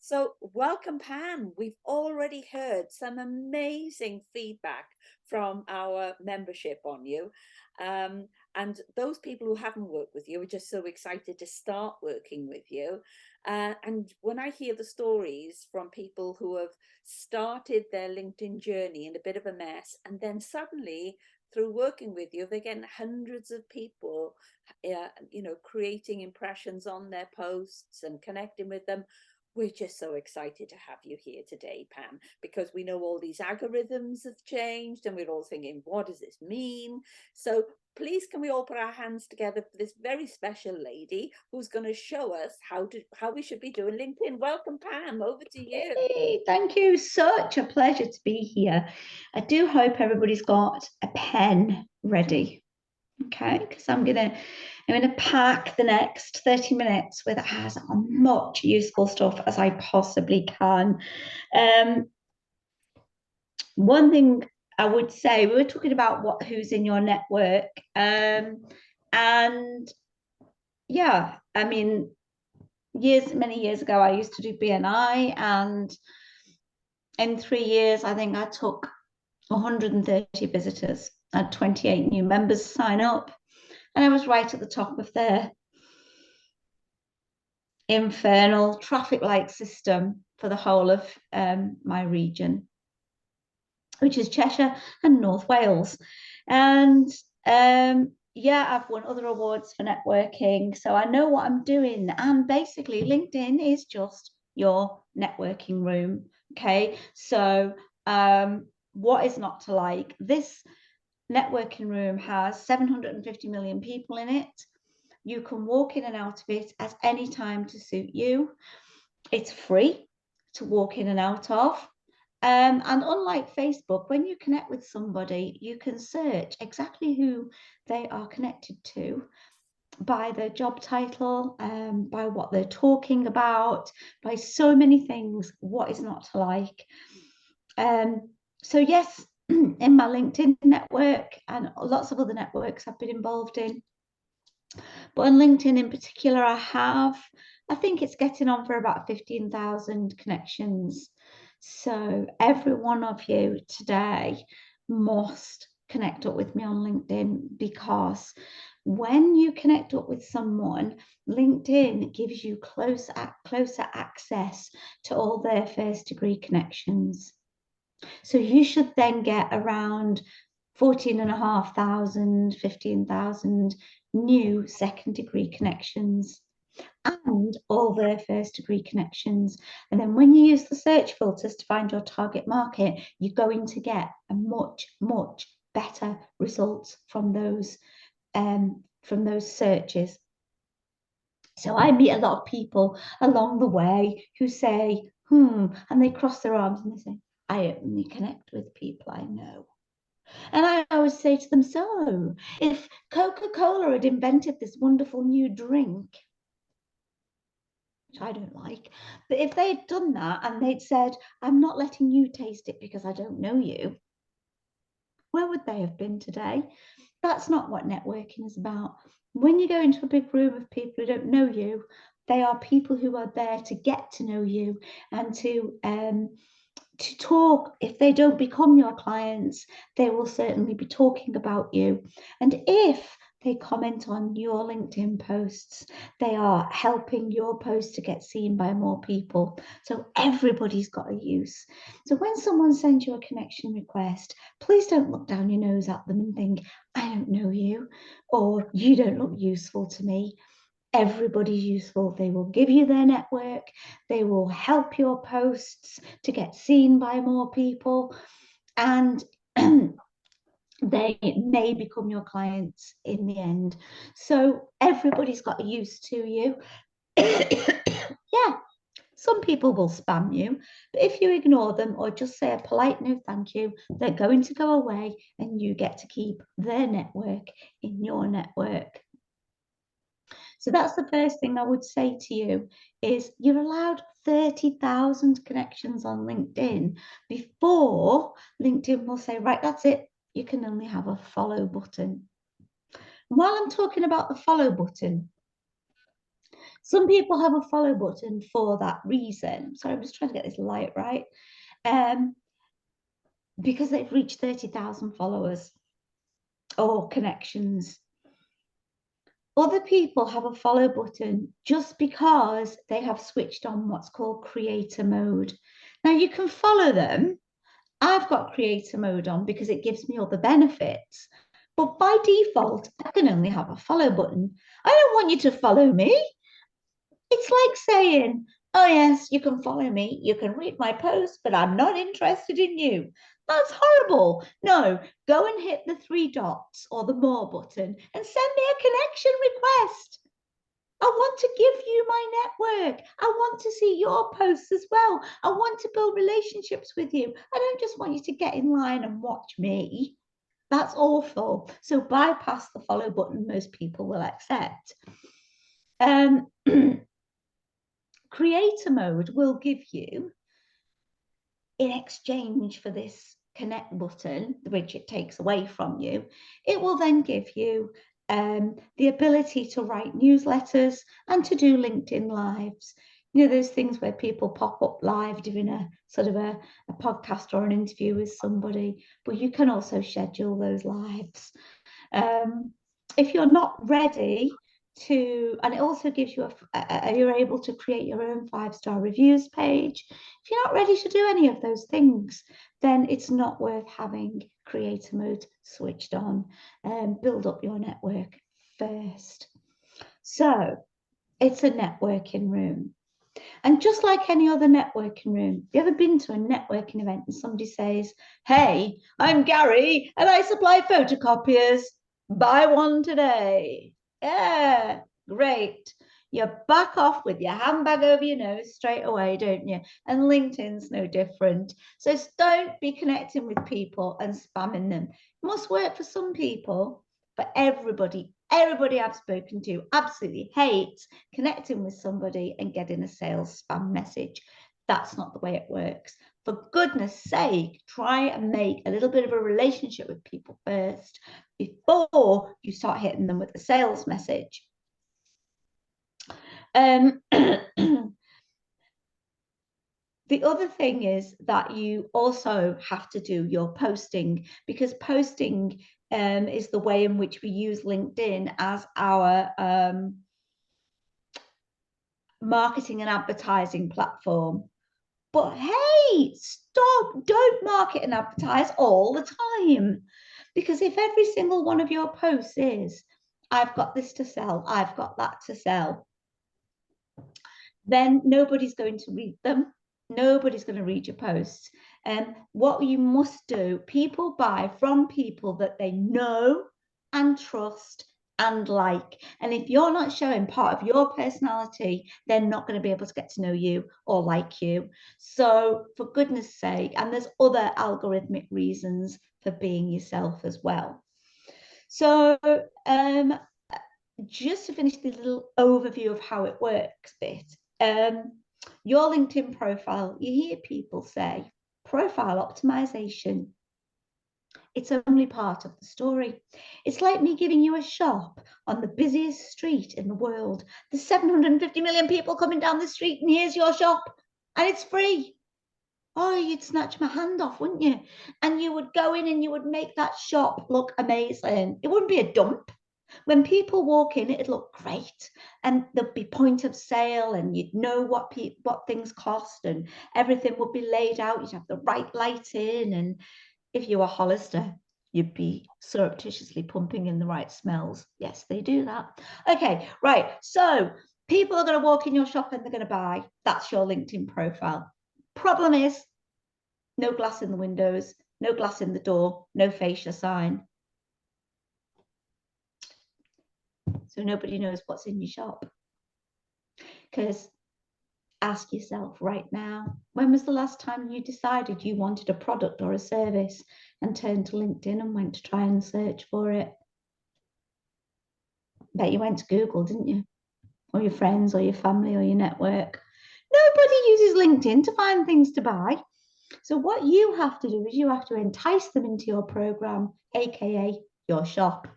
So, welcome, Pam. We've already heard some amazing feedback from our membership on you. And those people who haven't worked with you are just so excited to start working with you. And when I hear the stories from people who have started their LinkedIn journey in a bit of a mess, and then suddenly, through working with you, they're getting hundreds of people, creating impressions on their posts and connecting with them. We're just so excited to have you here today, Pam, because we know all these algorithms have changed and we're all thinking, what does this mean? So please, can we all put our hands together for this very special lady who's going to show us how we should be doing LinkedIn. Welcome, Pam. Over to you. Hey, thank you. Such a pleasure to be here. I do hope everybody's got a pen ready. Okay, because I'm gonna pack the next 30 minutes with as much useful stuff as I possibly can. Um, One thing I would say, we were talking about who's in your network. And yeah, I mean, many years ago, I used to do BNI, and in 3 years, I think I took 130 visitors. I had 28 new members sign up, and I was right at the top of their infernal traffic light system for the whole of my region, which is Cheshire and North Wales. And yeah, I've won other awards for networking, so I know what I'm doing. And basically, LinkedIn is just your networking room. Okay, so what is not to like? This networking room has 750 million people in it. You can walk in and out of it at any time to suit you. It's free to walk in and out of. And unlike Facebook, when you connect with somebody, you can search exactly who they are connected to by their job title, by what they're talking about, by so many things. What is not to like? So, yes, in my LinkedIn network and lots of other networks I've been involved in. But on LinkedIn in particular, I think it's getting on for about 15,000 connections. So every one of you today must connect up with me on LinkedIn, because when you connect up with someone, LinkedIn gives you closer access to all their first degree connections. So you should then get around 14,500, 15,000 new second degree connections and all their first degree connections. And then when you use the search filters to find your target market, you're going to get a much, much better results from those searches. So I meet a lot of people along the way who say, and they cross their arms and they say, I only connect with people I know. And I always say to them, so if Coca-Cola had invented this wonderful new drink, which I don't like, but if they'd done that and they'd said, I'm not letting you taste it because I don't know you, where would they have been today? That's not what networking is about. When you go into a big room of people who don't know you, they are people who are there to get to know you and to talk. If they don't become your clients, they will certainly be talking about you. And if they comment on your LinkedIn posts, they are helping your post to get seen by more people. So everybody's got a use. So when someone sends you a connection request, please don't look down your nose at them and think, I don't know you, or you don't look useful to me. Everybody's useful. They will give you their network. They will help your posts to get seen by more people. And they may become your clients in the end. So everybody's got a use to you. Yeah, some people will spam you, but if you ignore them or just say a polite no thank you, they're going to go away and you get to keep their network in your network. So that's the first thing I would say to you is you're allowed 30,000 connections on LinkedIn before LinkedIn will say, right, that's it. You can only have a follow button. And while I'm talking about the follow button, Some people have a follow button for that reason. Sorry, I'm just trying to get this light right. Because they've reached 30,000 followers or connections. Other people have a follow button just because they have switched on what's called creator mode. Now you can follow them. I've got creator mode on because it gives me all the benefits. But by default, I can only have a follow button. I don't want you to follow me. It's like saying, oh, yes, you can follow me. You can read my posts, but I'm not interested in you. That's horrible. No, go and hit the 3 dots or the more button and send me a connection request. I want to give you my network. I want to see your posts as well. I want to build relationships with you. I don't just want you to get in line and watch me. That's awful. So bypass the follow button most people will accept. Creator mode will give you, in exchange for this connect button, which it takes away from you, it will then give you the ability to write newsletters and to do LinkedIn lives. You know, those things where people pop up live doing a sort of a podcast or an interview with somebody, but you can also schedule those lives. If you're not ready to, and it also gives you you're able to create your own 5-star reviews page. If you're not ready to do any of those things, then it's not worth having creator mode switched on. Build up your network first. So it's a networking room. And just like any other networking room, have you ever been to a networking event and somebody says, hey, I'm Gary and I supply photocopiers. Buy one today. Yeah, great. You back off with your handbag over your nose straight away, don't you? And LinkedIn's no different. So don't be connecting with people and spamming them. It must work for some people, but everybody I've spoken to absolutely hates connecting with somebody and getting a sales spam message. That's not the way it works. For goodness sake, try and make a little bit of a relationship with people first before you start hitting them with the sales message. The other thing is that you also have to do your posting, because posting is the way in which we use LinkedIn as our marketing and advertising platform. But hey, stop, don't market and advertise all the time. Because if every single one of your posts is, I've got this to sell, I've got that to sell, then nobody's going to read them. Nobody's going to read your posts. And what you must do, people buy from people that they know and trust and like. And if you're not showing part of your personality, they're not going to be able to get to know you or like you. So for goodness sake, and there's other algorithmic reasons for being yourself as well. So just to finish the little overview of how it works bit, your LinkedIn profile, you hear people say profile optimization. It's only part of the story. It's like me giving you a shop on the busiest street in the world. There's 750 million people coming down the street, and here's your shop, and it's free. Oh, you'd snatch my hand off, wouldn't you? And you would go in and you would make that shop look amazing. It wouldn't be a dump. When people walk in, it'd look great, and there'd be point of sale, and you'd know what things cost, and everything would be laid out. You'd have the right lighting, and if you were Hollister, you'd be surreptitiously pumping in the right smells. Yes, they do that. Okay, right. So people are going to walk in your shop and they're going to buy. That's your LinkedIn profile. Problem is, no glass in the windows, no glass in the door, no fascia sign. So nobody knows what's in your shop. Because ask yourself right now, when was the last time you decided you wanted a product or a service and turned to LinkedIn and went to try and search for it? Bet you went to Google, didn't you? Or your friends or your family or your network. Nobody uses LinkedIn to find things to buy. So what you have to do is you have to entice them into your program, aka your shop.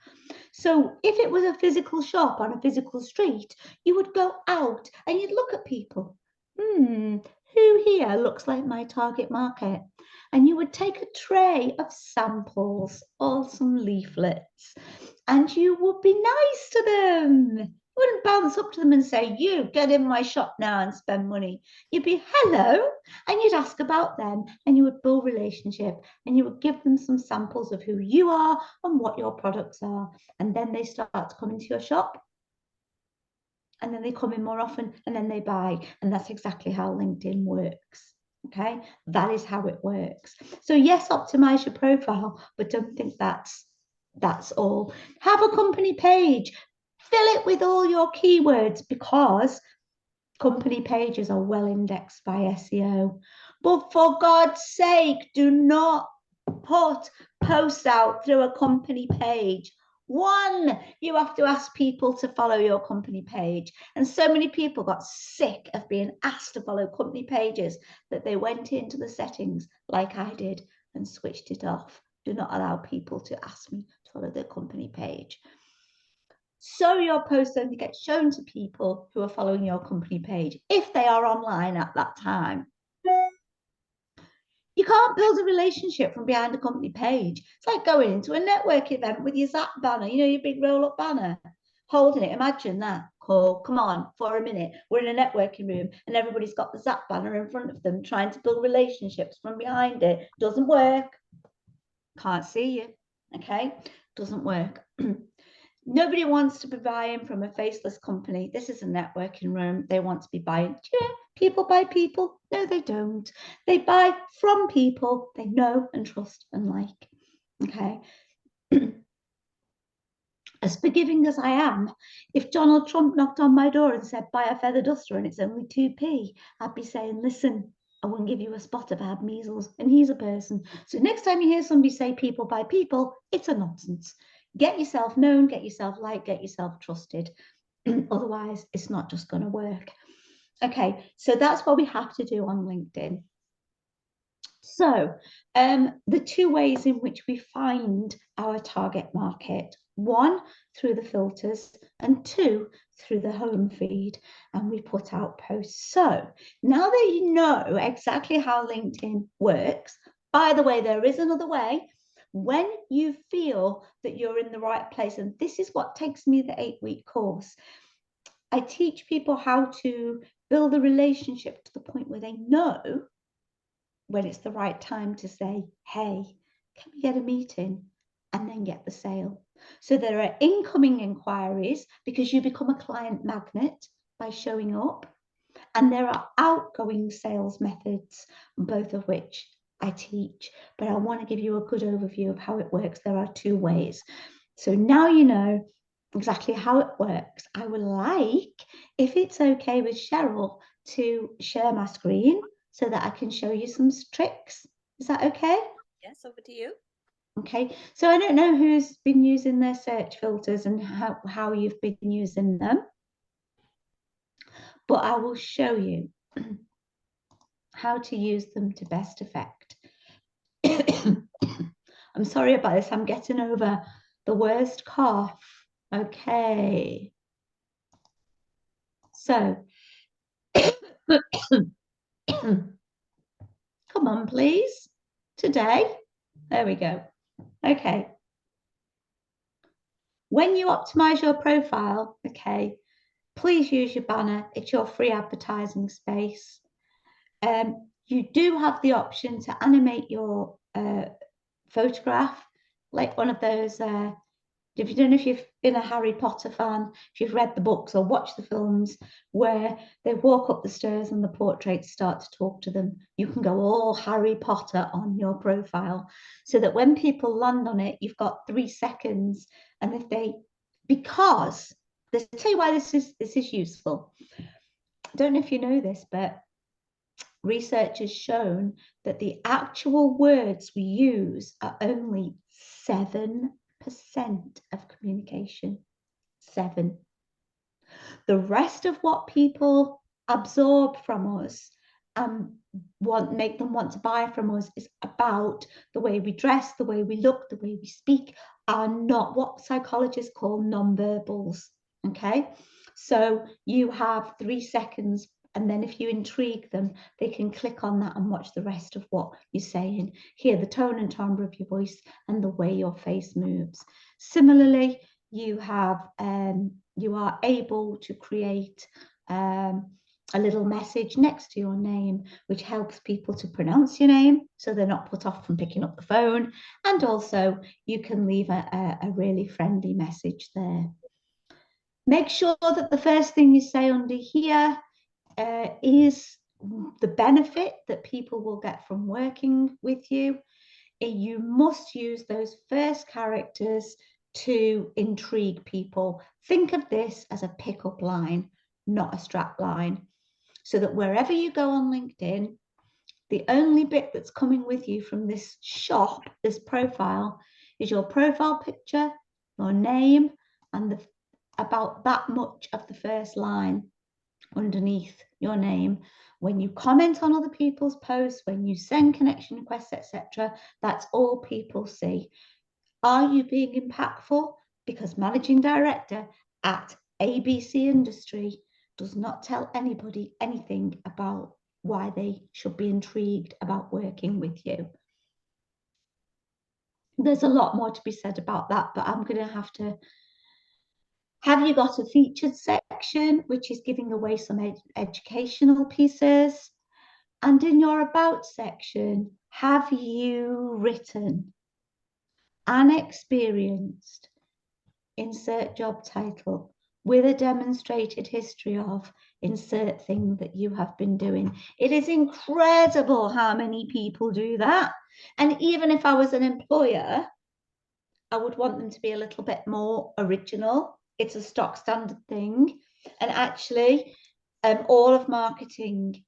So if it was a physical shop on a physical street, you would go out and you'd look at people. Who here looks like my target market? And you would take a tray of samples or some leaflets and you would be nice to them. You wouldn't bounce up to them and say, you get in my shop now and spend money. You'd be hello, and you'd ask about them and you would build relationship and you would give them some samples of who you are and what your products are. And then they start to come into your shop. And then they come in more often and then they buy. And that's exactly how LinkedIn works. Okay, that is how it works. So yes, optimize your profile, but don't think that's all. Have a company page, fill it with all your keywords, because company pages are well indexed by SEO. But for God's sake, do not put posts out through a company page. One, you have to ask people to follow your company page. And so many people got sick of being asked to follow company pages that they went into the settings like I did and switched it off. Do not allow people to ask me to follow their company page. So your posts only get shown to people who are following your company page if they are online at that time. You can't build a relationship from behind a company page. It's like going into a network event with your Zap banner, you know, your big roll-up banner, holding it. Imagine that. Oh, come on, for a minute. We're in a networking room and everybody's got the Zap banner in front of them, trying to build relationships from behind it. Doesn't work. Can't see you. Okay? Doesn't work. Nobody wants to be buying from a faceless company. This is a networking room. They want to be buying. Yeah, people buy people. No, they don't. They buy from people they know and trust and like. Okay. As forgiving as I am, if Donald Trump knocked on my door and said, buy a feather duster and it's only 2p, I'd be saying, listen, I wouldn't give you a spot if I had measles. And he's a person. So next time you hear somebody say people buy people, it's a nonsense. Get yourself known, get yourself liked, get yourself trusted. Otherwise, it's not just going to work. Okay, so that's what we have to do on LinkedIn. So the two ways in which we find our target market: one, through the filters, and two, through the home feed, and we put out posts. So now that you know exactly how LinkedIn works, by the way, there is another way. When you feel that you're in the right place, and this is what takes me the 8-week course, I teach people how to build a relationship to the point where they know when it's the right time to say, hey, can we get a meeting? And then get the sale. So there are incoming inquiries because you become a client magnet by showing up. And there are outgoing sales methods, both of which I teach. But I want to give you a good overview of how it works. There are two ways. So now you know exactly how it works. I would like, if it's okay with Cheryl, to share my screen so that I can show you some tricks. Is that okay? Yes, over to you. Okay, so I don't know who's been using their search filters and how you've been using them, but I will show you how to use them to best effect. I'm sorry about this, I'm getting over the worst cough. Okay. So, come on, please. Today. There we go. Okay. When you optimize your profile, okay, please use your banner. It's your free advertising space. You do have the option to animate your photograph, like one of those. If you don't know if you've been a Harry Potter fan, if you've read the books or watched the films where they walk up the stairs and the portraits start to talk to them, you can go all Harry Potter on your profile so that when people land on it, you've got 3 seconds. And if they, because I'll tell you why this is useful. I don't know if you know this, but research has shown that the actual words we use are only 7% of communication. 7. The rest of what people absorb from us make them want to buy from us is about the way we dress, the way we look, the way we speak, are not what psychologists call non-verbals. Okay, so you have 3 seconds, and then if you intrigue them, they can click on that and watch the rest of what you're saying, hear the tone and timbre of your voice and the way your face moves. Similarly, you are able to create a little message next to your name, which helps people to pronounce your name so they're not put off from picking up the phone. And also you can leave a really friendly message there. Make sure that the first thing you say under here is the benefit that people will get from working with you. You must use those first characters to intrigue people. Think of this as a pickup line, not a strap line, so that wherever you go on LinkedIn, the only bit that's coming with you from this shop, this profile, is your profile picture, your name, and about that much of the first line underneath your name. When you comment on other people's posts, when you send connection requests, etc., that's all people see. Are you being impactful? Because managing director at ABC Industry does not tell anybody anything about why they should be intrigued about working with you. There's a lot more to be said about that, but I'm going to have to. Have you got a featured section, which is giving away some educational pieces? And in your about section, have you written and experienced, insert job title, with a demonstrated history of, insert thing that you have been doing? It is incredible how many people do that. And even if I was an employer, I would want them to be a little bit more original. It's a stock standard thing. And actually, all of marketing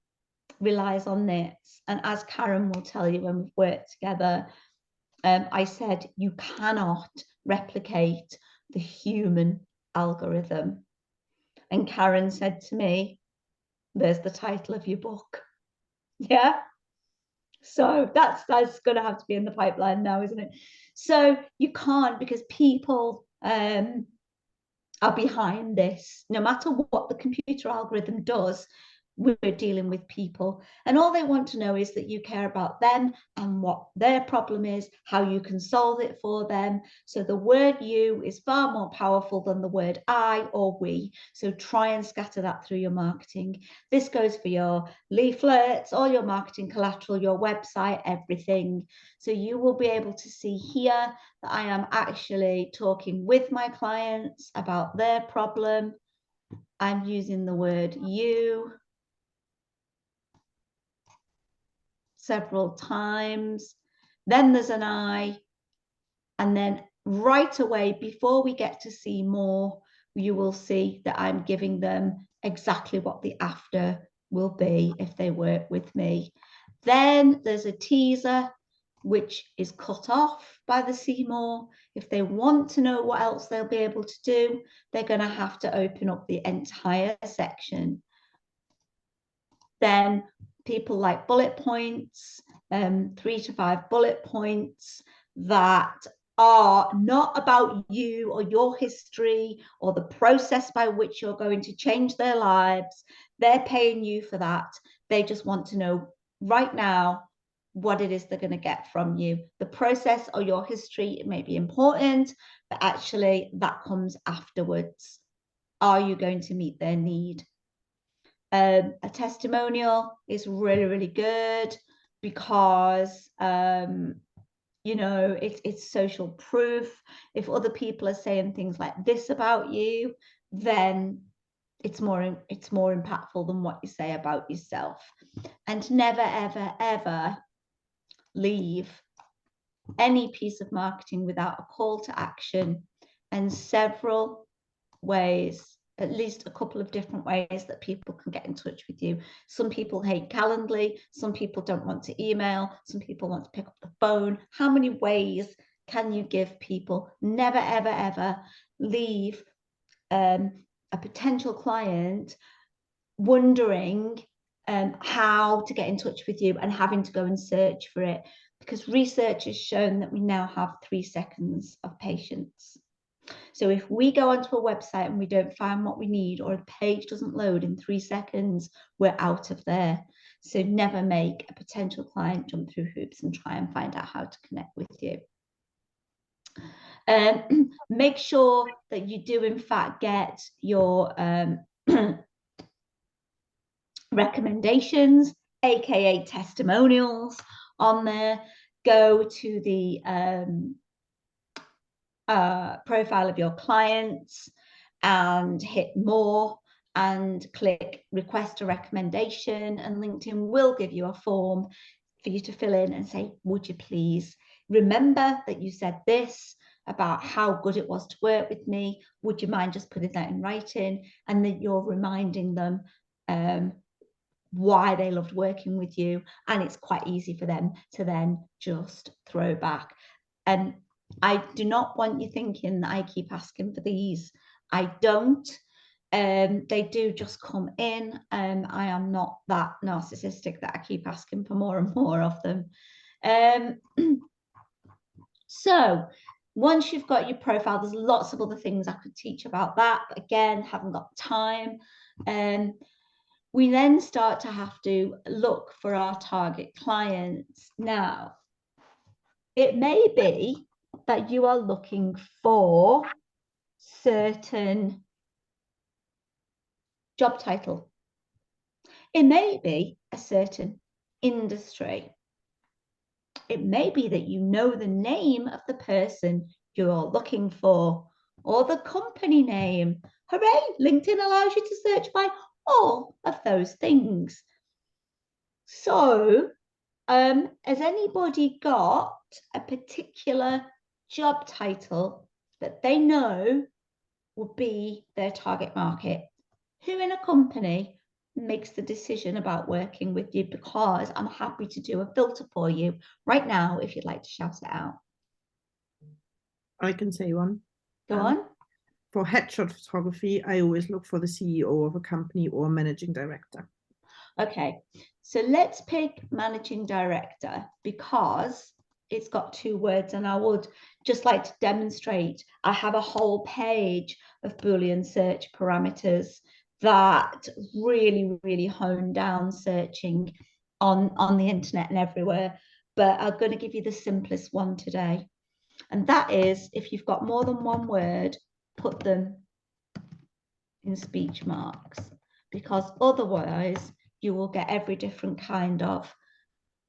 relies on this. And as Karen will tell you when we've worked together, I said, you cannot replicate the human algorithm. And Karen said to me, there's the title of your book. Yeah. So that's going to have to be in the pipeline now, isn't it? So you can't, because people are behind this. No matter what the computer algorithm does, we're dealing with people, and all they want to know is that you care about them and what their problem is, how you can solve it for them. So the word you is far more powerful than the word I or we. So try and scatter that through your marketing. This goes for your leaflets, all your marketing collateral, your website, everything. So you will be able to see here that I am actually talking with my clients about their problem. I'm using the word you several times. Then there's an I, and then right away, before we get to see more, you will see that I'm giving them exactly what the after will be if they work with me. Then there's a teaser, which is cut off by the see more. If they want to know what else they'll be able to do, they're going to have to open up the entire section. Then people like bullet points, 3 to 5 bullet points that are not about you or your history or the process by which you're going to change their lives. They're paying you for that. They just want to know right now what it is they're going to get from you. The process or your history, it may be important, but actually that comes afterwards. Are you going to meet their need? A testimonial is really, really good because you know, it's social proof. If other people are saying things like this about you, then it's more impactful than what you say about yourself. And never, ever, ever leave any piece of marketing without a call to action and several ways, at least a couple of different ways that people can get in touch with you. Some people hate Calendly, some people don't want to email, some people want to pick up the phone. How many ways can you give people? Never, ever, ever leave a potential client wondering how to get in touch with you and having to go and search for it, because research has shown that we now have 3 seconds of patience. So if we go onto a website and we don't find what we need, or a page doesn't load in 3 seconds, we're out of there. So never make a potential client jump through hoops and try and find out how to connect with you. Make sure that you do in fact get your recommendations, aka testimonials, on there. Go to the profile of your clients and hit more and click request a recommendation, and LinkedIn will give you a form for you to fill in and say, would you please remember that you said this about how good it was to work with me? Would you mind just putting that in writing? And then you're reminding them why they loved working with you, and it's quite easy for them to then just throw back. And I do not want you thinking that I keep asking for these. I don't. They do just come in. I am not that narcissistic that I keep asking for more and more of them. So once you've got your profile, there's lots of other things I could teach about that, but again, haven't got time. We then start to have to look for our target clients. Now, it may be that you are looking for certain job title. It may be a certain industry. It may be that you know the name of the person you're looking for, or the company name. Hooray, LinkedIn allows you to search by all of those things. So, has anybody got a particular job title that they know would be their target market? Who in a company makes the decision about working with you? Because I'm happy to do a filter for you right now if you'd like to shout it out. I can say one. Go on. For headshot photography, I always look for the CEO of a company or managing director. Okay, so let's pick managing director because it's got 2 words, and I would just like to demonstrate. I have a whole page of Boolean search parameters that really hone down searching on the internet and everywhere, but I'm going to give you the simplest one today, and that is, if you've got more than 1 word, put them in speech marks, because otherwise you will get every different kind of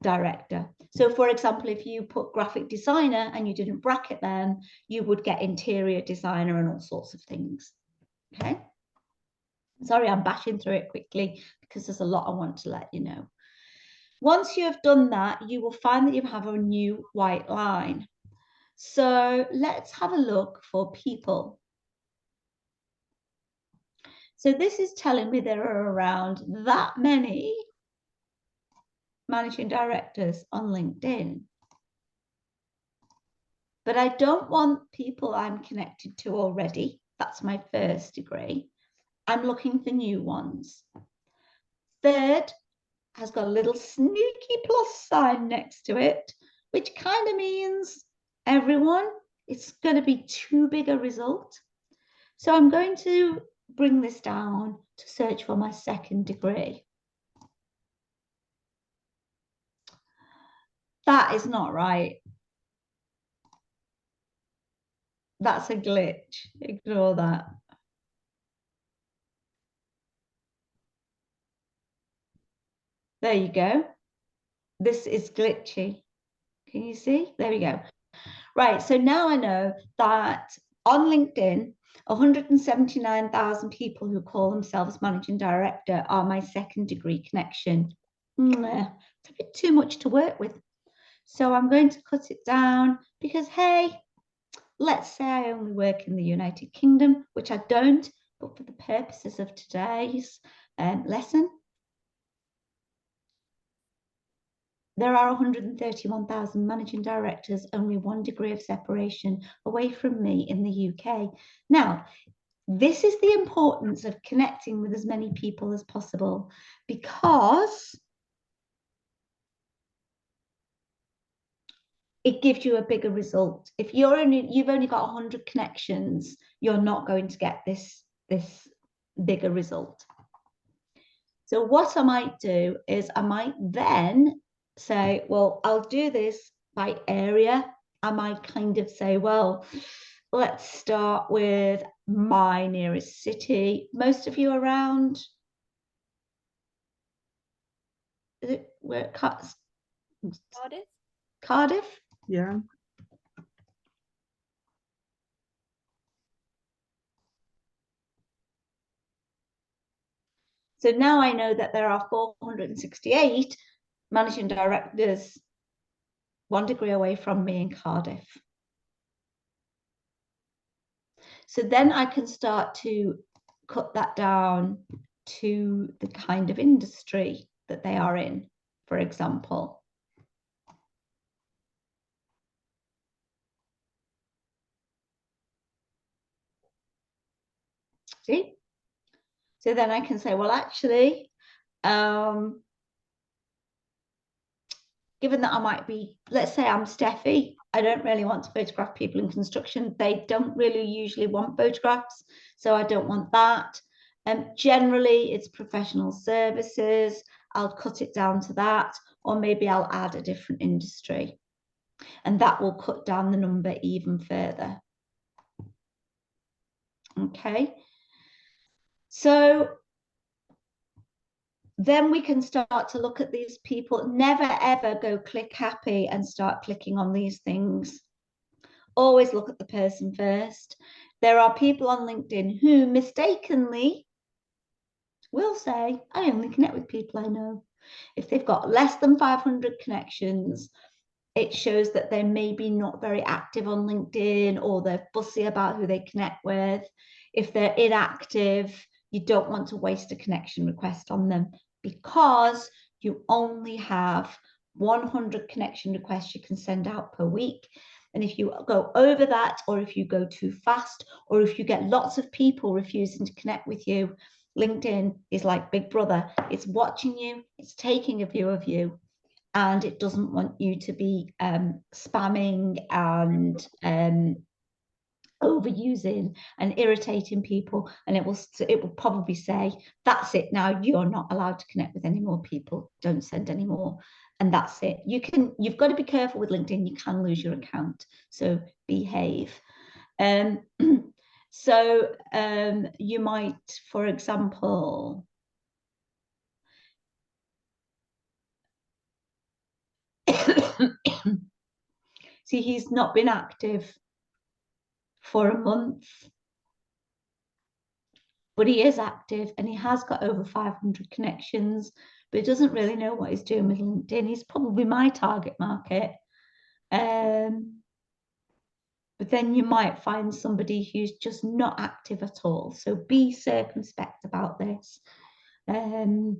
director. So for example, if you put graphic designer and you didn't bracket them, you would get interior designer and all sorts of things. Okay. Sorry, I'm bashing through it quickly because there's a lot I want to let you know. Once you have done that, you will find that you have a new white line. So let's have a look for people. So this is telling me there are around that many managing directors on LinkedIn. But I don't want people I'm connected to already. That's my first degree. I'm looking for new ones. Third has got a little sneaky plus sign next to it, which kind of means everyone, it's going to be too big a result. So I'm going to bring this down to search for my second degree. That is not right. That's a glitch. Ignore that. There you go. This is glitchy. Can you see? There we go. Right, so now I know that on LinkedIn, 179,000 people who call themselves managing director are my second degree connection. It's a bit too much to work with. So I'm going to cut it down because, hey, let's say I only work in the United Kingdom, which I don't, but for the purposes of today's lesson, there are 131,000 managing directors, only 1 degree of separation away from me in the UK. Now, this is the importance of connecting with as many people as possible, because it gives you a bigger result. If you've only got 100 connections, you're not going to get this bigger result. So what I might do is I might then say, well, I'll do this by area. I might kind of say, well, let's start with my nearest city. Most of you around, is it where Cardiff? Cardiff? Yeah. So now I know that there are 468 managing directors 1 degree away from me in Cardiff. So then I can start to cut that down to the kind of industry that they are in, for example. See? So then I can say, well, actually, given that I might be, let's say I'm Steffi, I don't really want to photograph people in construction. They don't really usually want photographs, so I don't want that. Generally, it's professional services. I'll cut it down to that, or maybe I'll add a different industry, and that will cut down the number even further. Okay, so then we can start to look at these people. Never ever go click happy and start clicking on these things. Always look at the person first. There are people on LinkedIn who mistakenly will say, I only connect with people I know. If they've got less than 500 connections, it shows that they're maybe not very active on LinkedIn, or they're fussy about who they connect with. If they're inactive, you don't want to waste a connection request on them, because you only have 100 connection requests you can send out per week. And if you go over that, or if you go too fast, or if you get lots of people refusing to connect with you, LinkedIn is like Big Brother. It's watching you, it's taking a view of you, and it doesn't want you to be spamming and overusing and irritating people. And it will probably say, that's it, now you're not allowed to connect with any more people, don't send any more. And that's it. You've got to be careful with LinkedIn. You can lose your account, so behave. So you might, for example, see, he's not been active for a month, but he is active and he has got over 500 connections, but he doesn't really know what he's doing with LinkedIn. He's probably my target market. But then you might find somebody who's just not active at all. So be circumspect about this. And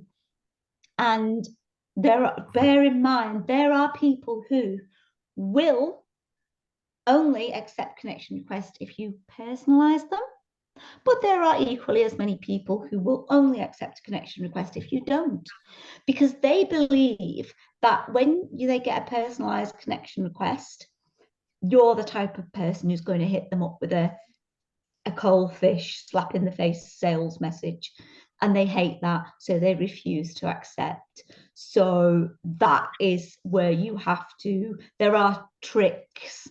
bear in mind, there are people who will only accept connection requests if you personalize them. But there are equally as many people who will only accept a connection request if you don't, because they believe that when they get a personalized connection request, you're the type of person who's going to hit them up with a cold fish, slap in the face sales message. And they hate that, so they refuse to accept. So that is where you have to, there are tricks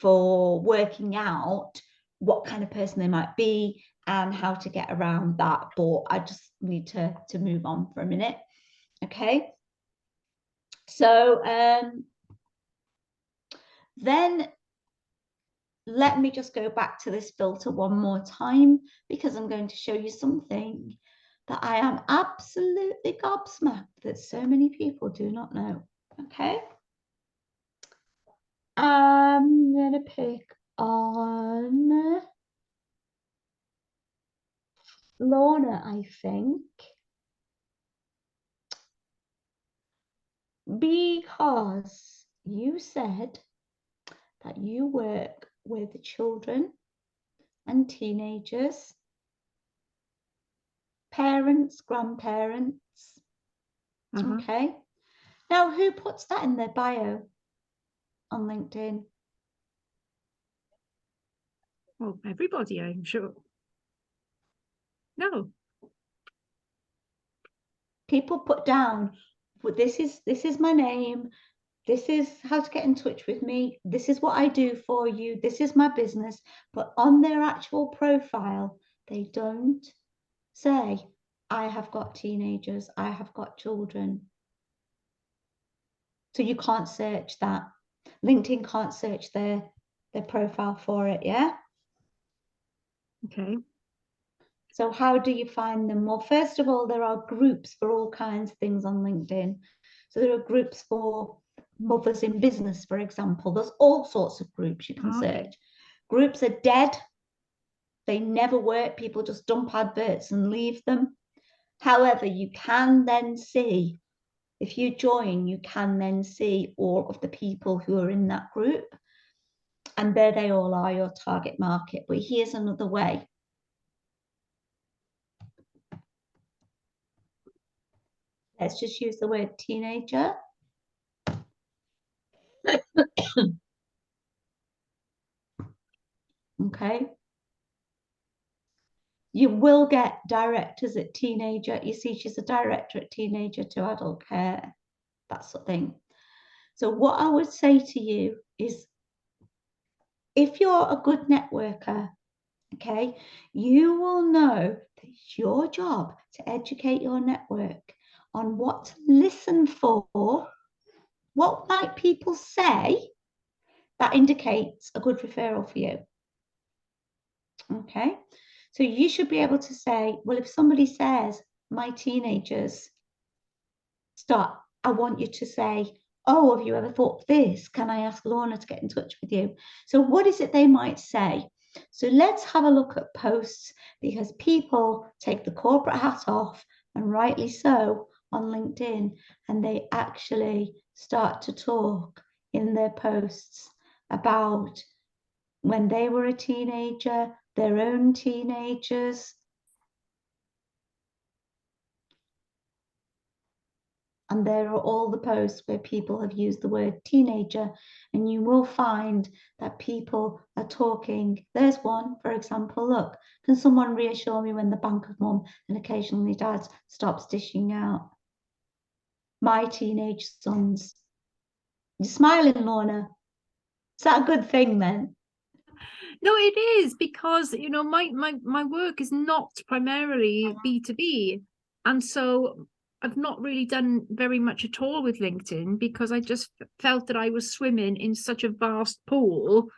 for working out what kind of person they might be and how to get around that. But I just need to move on for a minute. Okay. So then let me just go back to this filter one more time, because I'm going to show you something that I am absolutely gobsmacked that so many people do not know. Okay. I'm going to pick on Lorna, I think, because you said that you work with children and teenagers, parents, grandparents. Okay. Now, who puts that in their bio on LinkedIn? Well, everybody, I'm sure. No. People put down, well, this is my name. This is how to get in touch with me. This is what I do for you. This is my business. But on their actual profile, they don't say, I have got teenagers. I have got children. So you can't search that. LinkedIn can't search their profile for it, yeah? Okay. So how do you find them? Well, first of all, there are groups for all kinds of things on LinkedIn. So there are groups for mothers in business, for example. There's all sorts of groups you can search. Groups are dead. They never work. People just dump adverts and leave them. However, you can then see, if you join, you can then see all of the people who are in that group. And there they all are, your target market. But here's another way. Let's just use the word teenager. Okay. You will get directors at teenager. You see, she's a director at teenager to adult care, that sort of thing. So what I would say to you is, if you're a good networker, okay, you will know that it's your job to educate your network on what to listen for. What might people say that indicates a good referral for you? Okay, so you should be able to say, well, if somebody says, my teenagers start, I want you to say, oh, have you ever thought of this? Can I ask Lorna to get in touch with you? So what is it they might say? So let's have a look at posts, because people take the corporate hat off, and rightly so, on LinkedIn, and they actually start to talk in their posts about when they were a teenager, their own teenagers. And there are all the posts where people have used the word teenager, and you will find that people are talking. There's one, for example, look, can someone reassure me when the bank of mum and occasionally dad stops dishing out? My teenage sons. You're smiling, Lorna. Is that a good thing then? No, it is, because my work is not primarily B2B, and so I've not really done very much at all with LinkedIn, because I just felt that I was swimming in such a vast pool.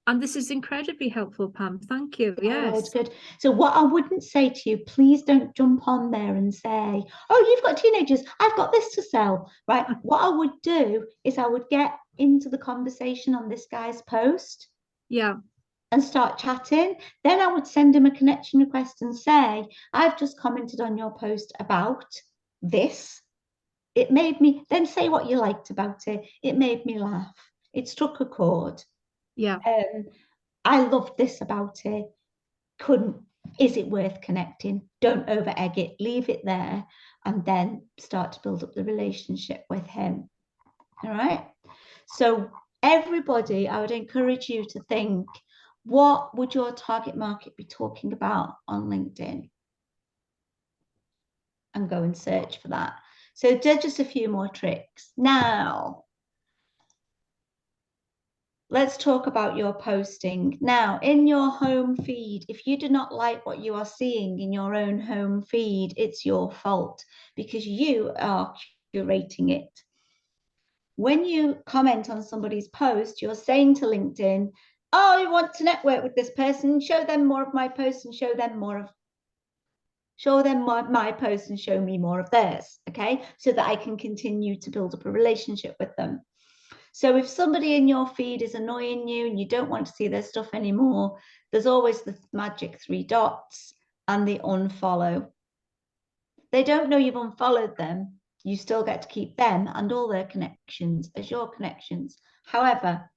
And this is incredibly helpful, Pam. Thank you. Yes. Oh, it's good. So what I wouldn't say to you, please don't jump on there and say, oh, you've got teenagers, I've got this to sell, right? What I would do is I would get into the conversation on this guy's post. Yeah. And start chatting. Then I would send him a connection request and say, I've just commented on your post about this. It made me, then say what you liked about it. It made me laugh. It struck a chord. Yeah. I loved this about it. Is it worth connecting? Don't over egg it, leave it there, and then start to build up the relationship with him. All right. So everybody, I would encourage you to think, what would your target market be talking about on LinkedIn? And go and search for that. So just a few more tricks. Now, let's talk about your posting. Now, in your home feed, if you do not like what you are seeing in your own home feed, it's your fault, because you are curating it. When you comment on somebody's post, you're saying to LinkedIn, oh, I want to network with this person, show them more of my posts and show them my posts and show me more of theirs, okay? So that I can continue to build up a relationship with them. So if somebody in your feed is annoying you and you don't want to see their stuff anymore, there's always the magic 3 dots and the unfollow. They don't know you've unfollowed them. You still get to keep them and all their connections as your connections. However,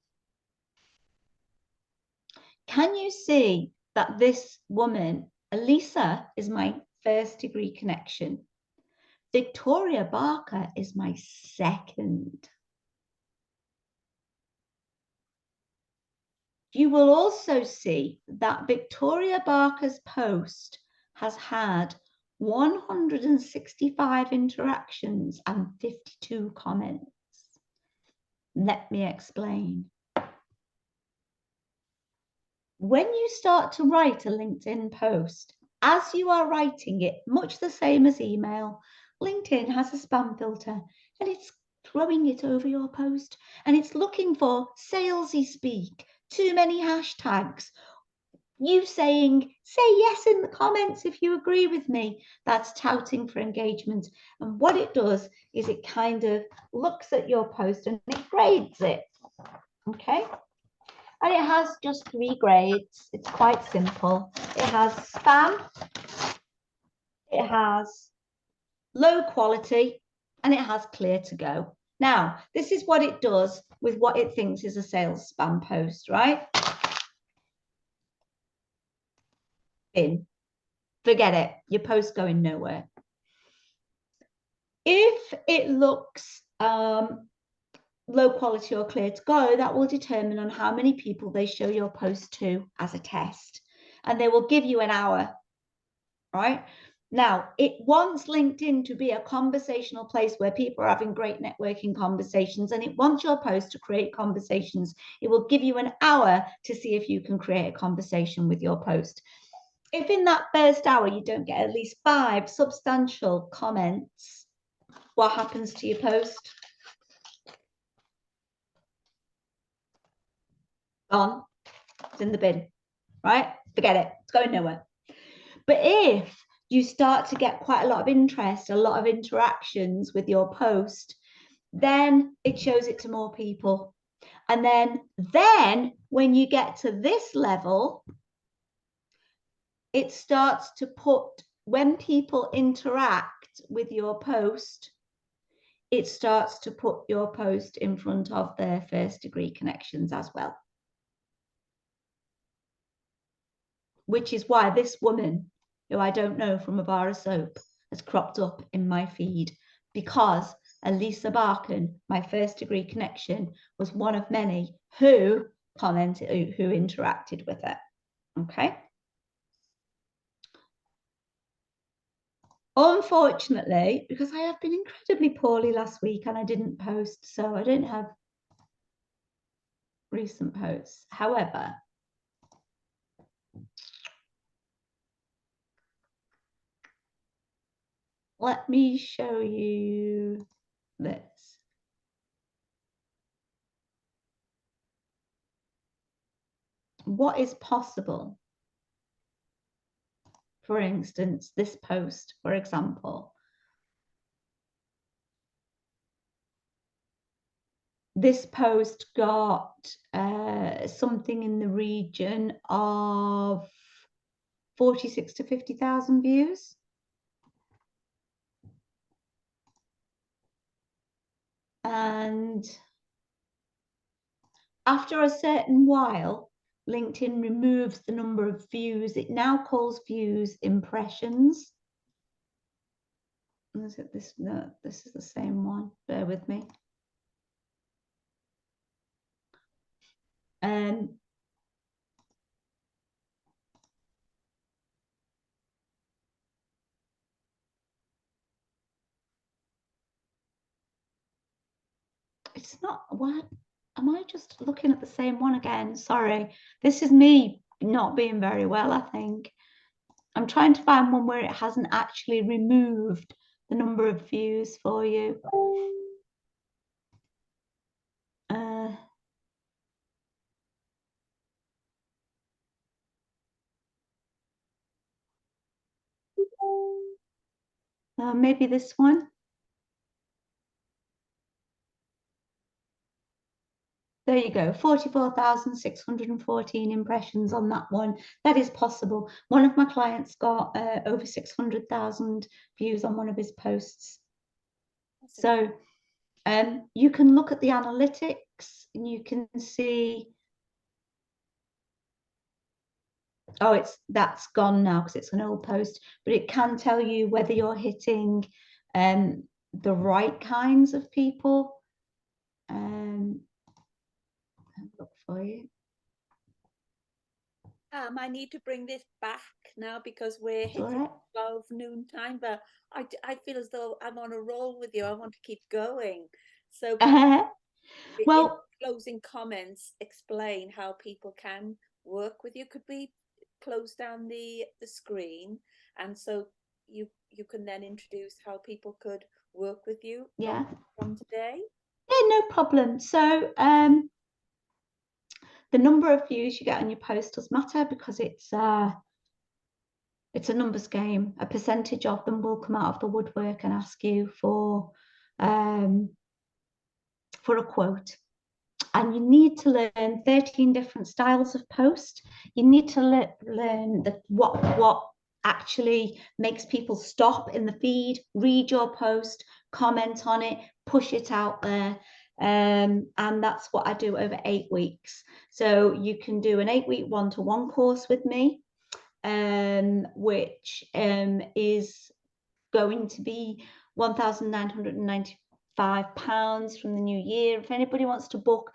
can you see that this woman, Elisa, is my first degree connection. Victoria Barker is my second. You will also see that Victoria Barker's post has had 165 interactions and 52 comments. Let me explain. When you start to write a LinkedIn post, as you are writing it, much the same as email, LinkedIn has a spam filter and it's throwing it over your post and it's looking for salesy speak, too many hashtags, you saying, say yes in the comments if you agree with me. That's touting for engagement. And what it does is it kind of looks at your post and it grades it. Okay. And it has just 3 grades. It's quite simple. It has spam, it has low quality, and it has clear to go. Now, this is what it does with what it thinks is a sales spam post, right? In. Forget it. Your post's going nowhere. If it looks low quality or clear to go, that will determine on how many people they show your post to as a test. And they will give you an hour, right? Now, it wants LinkedIn to be a conversational place where people are having great networking conversations, and it wants your post to create conversations. It will give you an hour to see if you can create a conversation with your post. If in that first hour you don't get at least 5 substantial comments, what happens to your post? Gone. It's in the bin, right? Forget it. It's going nowhere. But if you start to get quite a lot of interest, a lot of interactions with your post, then it shows it to more people. And then when you get to this level, it starts to put, when people interact with your post, it starts to put your post in front of their first degree connections as well. Which is why this woman, who I don't know from a bar of soap, has cropped up in my feed, because Elisa Barkan, my first degree connection, was one of many who commented, who interacted with it. Okay. Unfortunately, because I have been incredibly poorly last week and I didn't post, so I don't have recent posts. However, let me show you this. What is possible? For instance, this post, for example. This post got something in the region of 46 to 50,000 views. And after a certain while, LinkedIn removes the number of views. It now calls views impressions. Is it this? No, this is the same one. Bear with me. It's not, what? Am I just looking at the same one again? Sorry. This is me not being very well, I think. I'm trying to find one where it hasn't actually removed the number of views for you. Maybe this one. There you go, 44,614 impressions on that one. That is possible. One of my clients got over 600,000 views on one of his posts. So you can look at the analytics and you can see oh, that's gone now because it's an old post, but it can tell you whether you're hitting the right kinds of people. I'll look for you. I need to bring this back now because we're It's all hitting right. 12 noon time, but I feel as though I'm on a roll with you. I want to keep going. So in Well, closing comments, explain how people can work with you. Could we close down the screen, and so you can then introduce how people could work with you yeah. from today? Yeah, no problem. So the number of views you get on your post does matter because it's a numbers game. A percentage of them will come out of the woodwork and ask you for a quote. And you need to learn 13 different styles of post. You need to learn what actually makes people stop in the feed, read your post, comment on it, push it out there. And that's what I do over 8 weeks. So you can do an 8-week one-to-one course with me, which is going to be £1,995 from the new year. If anybody wants to book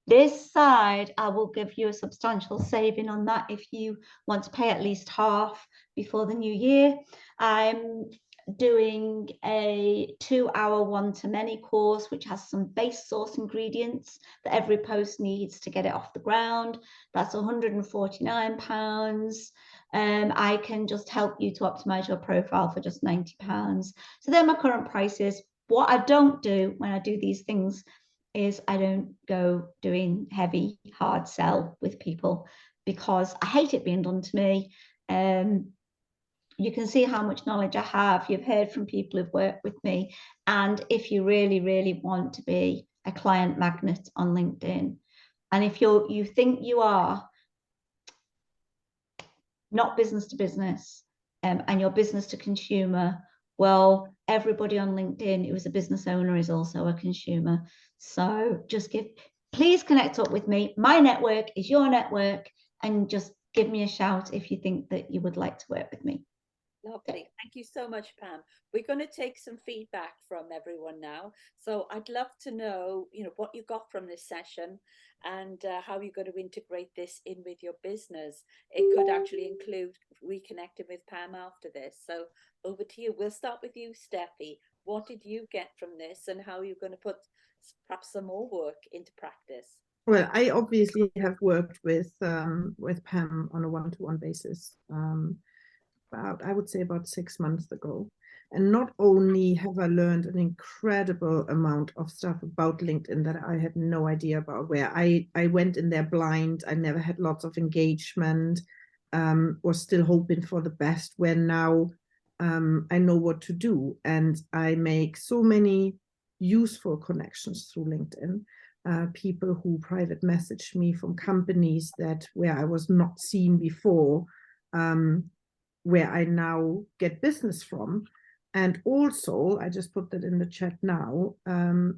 this side, I will give you a substantial saving on that if you want to pay at least half before the new year. I'm doing a 2-hour one-to-many course, which has some base source ingredients that every post needs to get it off the ground. That's £149. I can just help you to optimize your profile for just £90. So they're my current prices. What I don't do when I do these things is I don't go doing heavy hard sell with people because I hate it being done to me. You can see how much knowledge I have. You've heard from people who've worked with me. And if you really, really want to be a client magnet on LinkedIn, and if you think you are not business to business, and you're business to consumer, well, everybody on LinkedIn who is a business owner is also a consumer. So please connect up with me. My network is your network, and just give me a shout if you think that you would like to work with me. Lovely. Thank you so much, Pam. We're going to take some feedback from everyone now. So I'd love to know, what you got from this session and how you're going to integrate this in with your business. It could actually include reconnecting with Pam after this. So over to you. We'll start with you, Steffi. What did you get from this and how are you going to put perhaps some more work into practice? Well, I obviously have worked with Pam on a one-to-one basis. I would say about 6 months ago. And not only have I learned an incredible amount of stuff about LinkedIn that I had no idea about, where I went in there blind. I never had lots of engagement, was still hoping for the best, where now I know what to do. And I make so many useful connections through LinkedIn. People who private message me from companies where I was not seen before, where I now get business from. And also, I just put that in the chat now,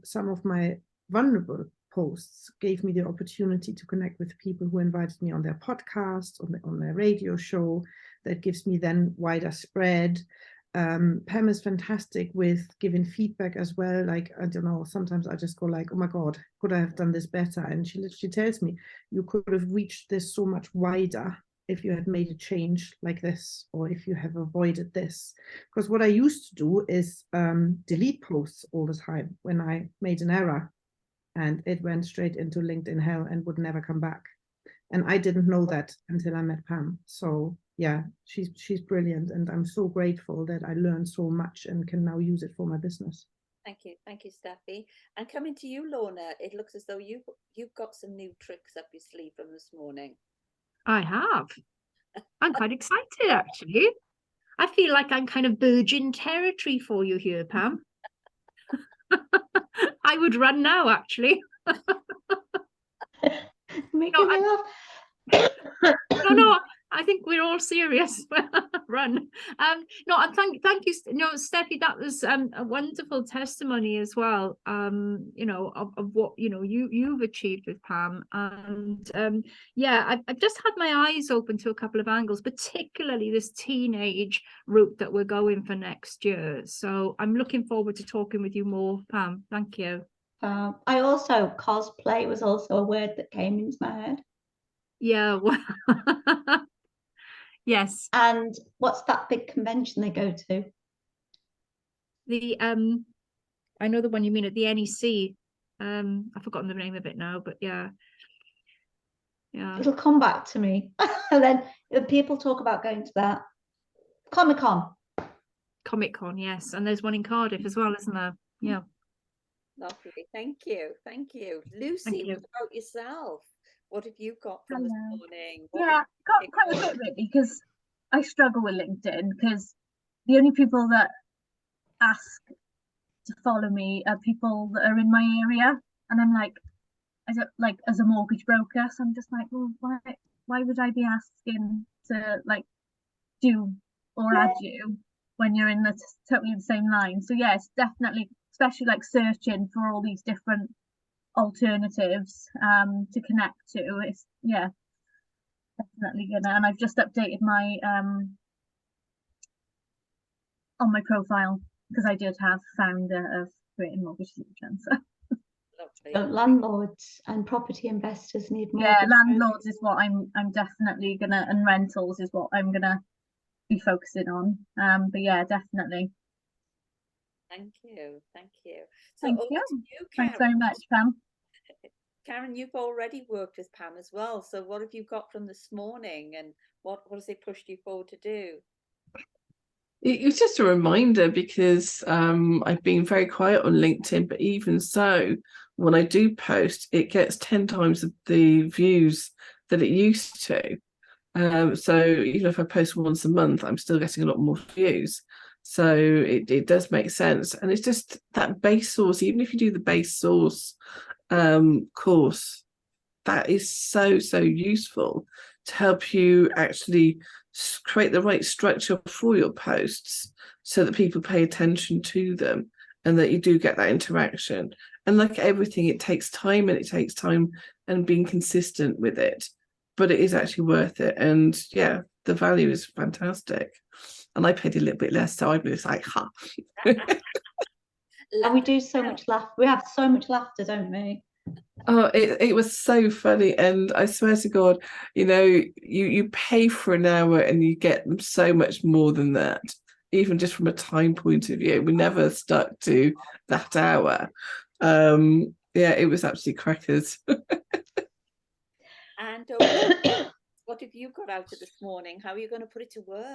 some of my vulnerable posts gave me the opportunity to connect with people who invited me on their podcast, on their radio show. That gives me then wider spread. Pam is fantastic with giving feedback as well. Like, I don't know, sometimes I just go like, oh my God, could I have done this better? And she literally tells me, you could have reached this so much wider if you had made a change like this, or if you have avoided this. Because what I used to do is delete posts all the time when I made an error, and it went straight into LinkedIn hell and would never come back. And I didn't know that until I met Pam. So yeah, she's brilliant, and I'm so grateful that I learned so much and can now use it for my business. Thank you, Steffi. And coming to you, Lorna, it looks as though you've got some new tricks up your sleeve from this morning. I have. I'm quite excited, actually. I feel like I'm kind of virgin territory for you here, Pam. I would run now, actually. Making me laugh. No, I think we're all serious. Run. No, and thank you, Steffi. That was a wonderful testimony as well. Of what you've achieved with Pam, and yeah, I've just had my eyes open to a couple of angles, particularly this teenage route that we're going for next year. So I'm looking forward to talking with you more, Pam. Thank you. I also, cosplay was also a word that came into my head. Yeah. Well, yes. And what's that big convention they go to? The I know the one you mean at the NEC. I've forgotten the name of it now, but yeah. It'll come back to me. And then people talk about going to that. Comic-Con, yes, and there's one in Cardiff as well, isn't there? Yeah. Lovely. Thank you. Lucy, Thank you. what about yourself? What have you got from this morning? Yeah, got quite a bit of it, because I struggle with LinkedIn, because the only people that ask to follow me are people that are in my area, and I'm like, I don't, like, as a mortgage broker, so I'm just like, well, why would I be asking to like do or add you when you're in the totally the same line? So yeah, it's definitely, especially like searching for all these different alternatives to connect to. It's definitely gonna, and I've just updated my on my profile, because I did have founder of Creating Mortgage Solutions. So landlords and property investors need more. Yeah, landlords is what I'm definitely gonna, and rentals is what I'm gonna be focusing on. But yeah, definitely. Thank you. So Thank over you. to you, Thanks very Karen. much, Pam. Karen, you've already worked with Pam as well. So what have you got from this morning, and what has it pushed you forward to do? It was just a reminder, because I've been very quiet on LinkedIn, but even so, when I do post, it gets 10 times the views that it used to. So even if I post once a month, I'm still getting a lot more views. So it does make sense. And it's just that base source, even if you do the base source course, that is so useful to help you actually create the right structure for your posts, so that people pay attention to them and that you do get that interaction. And like everything, it takes time and being consistent with it, but it is actually worth it. And yeah, the value is fantastic. And I paid a little bit less, so I was like, ha. And we do so much laugh. We have so much laughter, don't we? Oh, it was so funny, and I swear to God, you pay for an hour and you get so much more than that, even just from a time point of view. We never stuck to that hour. Yeah, it was absolutely crackers. And what have you got out of this morning? How are you going to put it to work?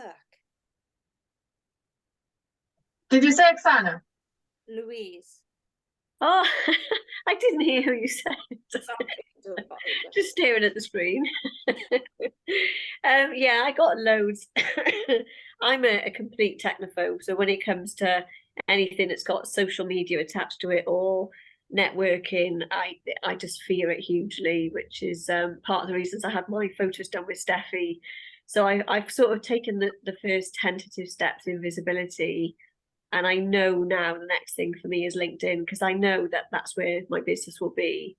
Did you say Oksana? Louise. Oh, I didn't hear who you said. Just staring at the screen. Yeah, I got loads. I'm a complete technophobe, so when it comes to anything that's got social media attached to it or networking, I just fear it hugely, which is part of the reasons I had my photos done with Steffi. So I've sort of taken the first tentative steps in visibility. And I know now the next thing for me is LinkedIn, because I know that that's where my business will be.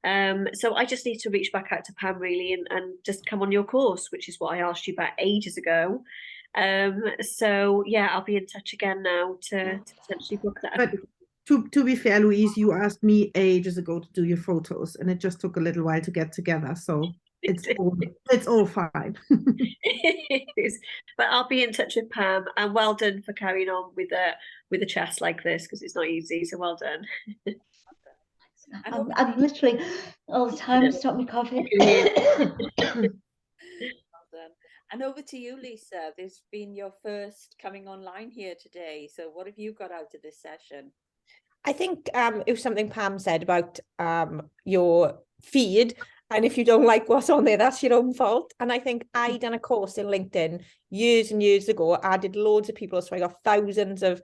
So I just need to reach back out to Pam, really, and just come on your course, which is what I asked you about ages ago. So yeah, I'll be in touch again now to potentially book that. But to be fair, Louise, you asked me ages ago to do your photos, and it just took a little while to get together. So it's all fine. It is. But I'll be in touch with Pam, and well done for carrying on with a chest like this, because it's not easy. So well done. I'm literally all the time stop me coughing. And over to you, Lisa. This has been your first coming online here today. So what have you got out of this session? I think it was something Pam said about your feed. And if you don't like what's on there, that's your own fault. And I think I done a course in LinkedIn years and years ago, added loads of people. So I got thousands of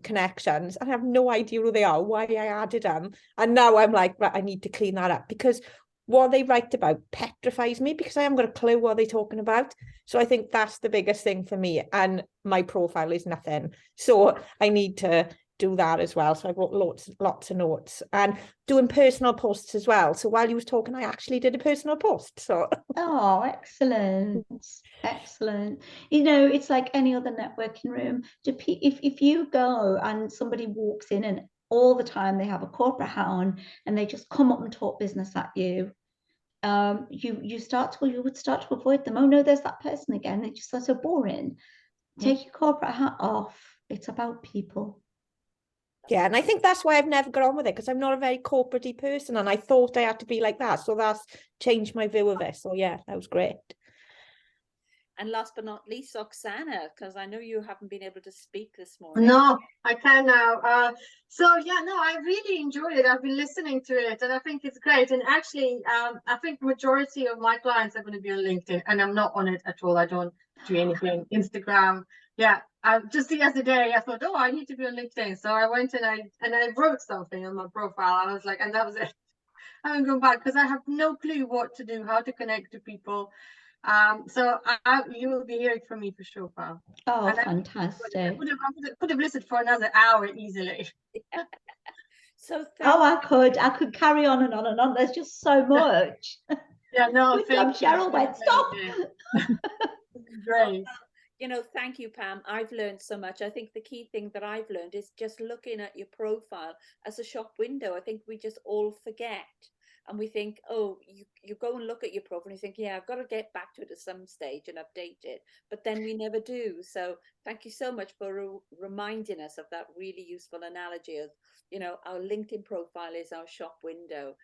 connections, and I have no idea who they are, why I added them. And now I'm like, right, I need to clean that up, because what they write about petrifies me because I haven't got a clue what they're talking about. So I think that's the biggest thing for me. And my profile is nothing. So I need to do that as well. So I wrote lots of notes and doing personal posts as well. So while you was talking, I actually did a personal post. So oh, excellent. Excellent. You know, it's like any other networking room. If you go and somebody walks in and all the time they have a corporate hat on and they just come up and talk business at you, you would start to avoid them. Oh no, there's that person again. They just are so boring. Take your corporate hat off. It's about people. yeah, and I think that's why I've never got on with it, because I'm not a very corporate-y person, and I thought I had to be like that. So that's changed my view of it. So yeah, that was great. And last but not least, Oksana, because I know you haven't been able to speak this morning. No, I can now. So yeah, no, I really enjoyed it. I've been listening to it, and I think it's great. And actually, I think majority of my clients are going to be on LinkedIn, and I'm not on it at all. I don't do anything. Instagram, yeah. Just the other day, I thought, oh, I need to be on LinkedIn, so I went and I wrote something on my profile. I was like, and that was it. I haven't gone back because I have no clue what to do, how to connect to people. So you will be hearing from me for sure, Pam. Oh, and fantastic. I could have listened for another hour easily. So I could carry on and on and on. There's just so much. Yeah, no, good job, Cheryl went, stop. Great. You know, thank you, Pam. I've learned so much. I think the key thing that I've learned is just looking at your profile as a shop window. I think we just all forget. And we think, oh, you go and look at your profile and you think, yeah, I've got to get back to it at some stage and update it. But then we never do. So thank you so much for reminding us of that really useful analogy of, you know, our LinkedIn profile is our shop window.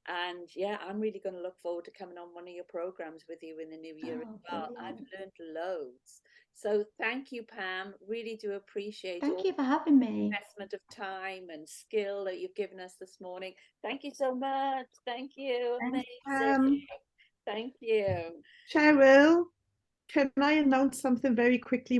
And yeah, I'm really going to look forward to coming on one of your programs with you in the new year as well. Brilliant. I've learned loads. So thank you, Pam. Really do appreciate Thank you for having me. investment of time and skill that you've given us this morning. Thank you so much. Thank you. Amazing. Thank you. Cheryl, can I announce something very quickly